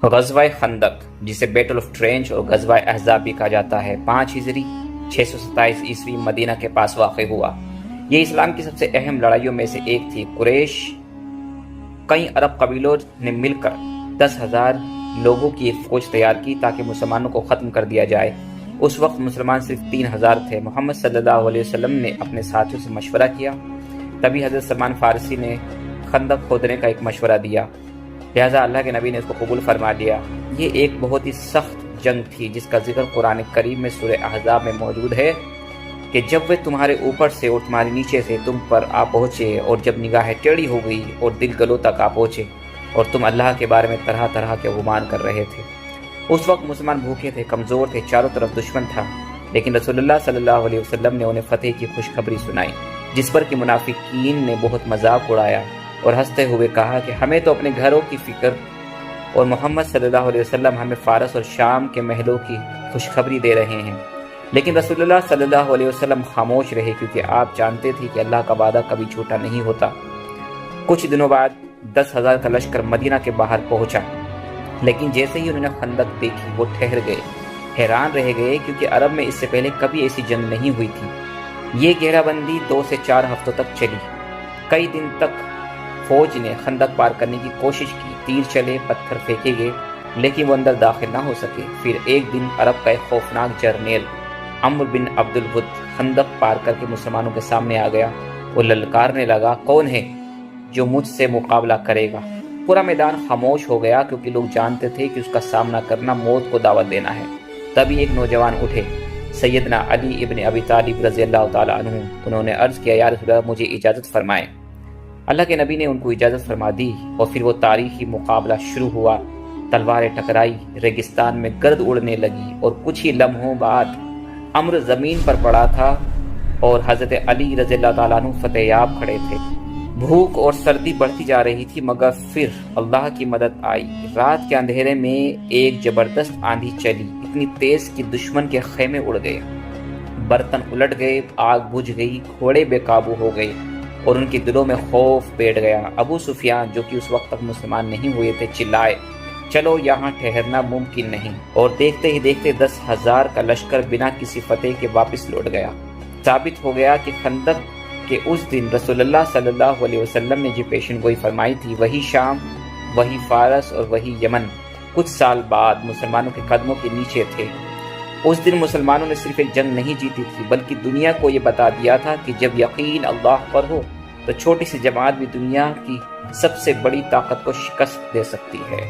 غزوہ خندق، جسے بیٹل آف ٹرینچ اور غزوہ احزاب بھی کہا جاتا ہے، 5 ہجری 627 عیسوی مدینہ کے پاس واقع ہوا۔ یہ اسلام کی سب سے اہم لڑائیوں میں سے ایک تھی۔ قریش کئی عرب قبیلوں نے مل کر 10,000 لوگوں کی ایک فوج تیار کی تاکہ مسلمانوں کو ختم کر دیا جائے۔ اس وقت مسلمان صرف 3,000 تھے۔ محمد صلی اللہ علیہ وسلم نے اپنے ساتھیوں سے مشورہ کیا، تبھی حضرت سلمان فارسی نے خندق کھودنے کا ایک مشورہ دیا، لہذا اللہ کے نبی نے اس کو قبول فرما لیا۔ یہ ایک بہت ہی سخت جنگ تھی جس کا ذکر قرآن کریم میں سورہ احزاب میں موجود ہے کہ جب وہ تمہارے اوپر سے اور تمہارے نیچے سے تم پر آ پہنچے، اور جب نگاہیں ٹیڑھی ہو گئی اور دل گلوں تک آ پہنچے، اور تم اللہ کے بارے میں طرح طرح کے گمان کر رہے تھے۔ اس وقت مسلمان بھوکے تھے، کمزور تھے، چاروں طرف دشمن تھا، لیکن رسول اللہ صلی اللہ علیہ وسلم نے انہیں فتح کی خوشخبری سنائی، جس پر کہ منافقین نے بہت مذاق اڑایا اور ہنستے ہوئے کہا کہ ہمیں تو اپنے گھروں کی فکر، اور محمد صلی اللہ علیہ وسلم ہمیں فارس اور شام کے محلوں کی خوشخبری دے رہے ہیں۔ لیکن رسول اللہ صلی اللہ علیہ وسلم خاموش رہے، کیونکہ آپ جانتے تھے کہ اللہ کا وعدہ کبھی جھوٹا نہیں ہوتا۔ کچھ دنوں بعد 10,000 کا لشکر مدینہ کے باہر پہنچا، لیکن جیسے ہی انہوں نے خندق دیکھی وہ ٹھہر گئے، حیران رہ گئے، کیونکہ عرب میں اس سے پہلے کبھی ایسی جنگ نہیں ہوئی تھی۔ یہ گھیرا بندی 2 سے 4 ہفتوں تک چلی۔ کئی دن تک فوج نے خندق پار کرنے کی کوشش کی، تیر چلے، پتھر پھینکے گئے، لیکن وہ اندر داخل نہ ہو سکے۔ پھر ایک دن عرب کا ایک خوفناک جرنیل عمرو بن عبد الود خندق پار کر کے مسلمانوں کے سامنے آ گیا۔ وہ للکارنے لگا، کون ہے جو مجھ سے مقابلہ کرے گا؟ پورا میدان خاموش ہو گیا، کیونکہ لوگ جانتے تھے کہ اس کا سامنا کرنا موت کو دعوت دینا ہے۔ تبھی ایک نوجوان اٹھے، سیدنا علی ابن ابی طالب رضی اللہ تعالیٰ عنہ۔ انہوں نے عرض کیا، یا رسول اللہ مجھے اجازت فرمائیں۔ اللہ کے نبی نے ان کو اجازت فرما دی، اور پھر وہ تاریخی مقابلہ شروع ہوا۔ تلواریں ٹکرائی، ریگستان میں گرد اڑنے لگی، اور کچھ ہی لمحوں بعد عمرو زمین پر پڑا تھا اور حضرت علی رضی اللہ تعالیٰ عنہ فتح یاب کھڑے تھے۔ بھوک اور سردی بڑھتی جا رہی تھی، مگر پھر اللہ کی مدد آئی۔ رات کے اندھیرے میں ایک زبردست آندھی چلی، اتنی تیز کہ دشمن کے خیمے اڑ گئے، برتن الٹ گئے، آگ بجھ گئی، گھوڑے بے قابو ہو گئے، اور ان کے دلوں میں خوف بیٹھ گیا۔ ابو سفیان، جو کہ اس وقت تک مسلمان نہیں ہوئے تھے، چلائے، چلو یہاں ٹھہرنا ممکن نہیں، اور دیکھتے ہی دیکھتے 10,000 کا لشکر بنا کسی فتح کے واپس لوٹ گیا۔ ثابت ہو گیا کہ خندق کہ اس دن رسول اللہ صلی اللہ علیہ وسلم نے جو پیشن گوئی فرمائی تھی، وہی شام، وہی فارس اور وہی یمن کچھ سال بعد مسلمانوں کے قدموں کے نیچے تھے۔ اس دن مسلمانوں نے صرف ایک جنگ نہیں جیتی تھی، بلکہ دنیا کو یہ بتا دیا تھا کہ جب یقین اللہ پر ہو تو چھوٹی سی جماعت بھی دنیا کی سب سے بڑی طاقت کو شکست دے سکتی ہے۔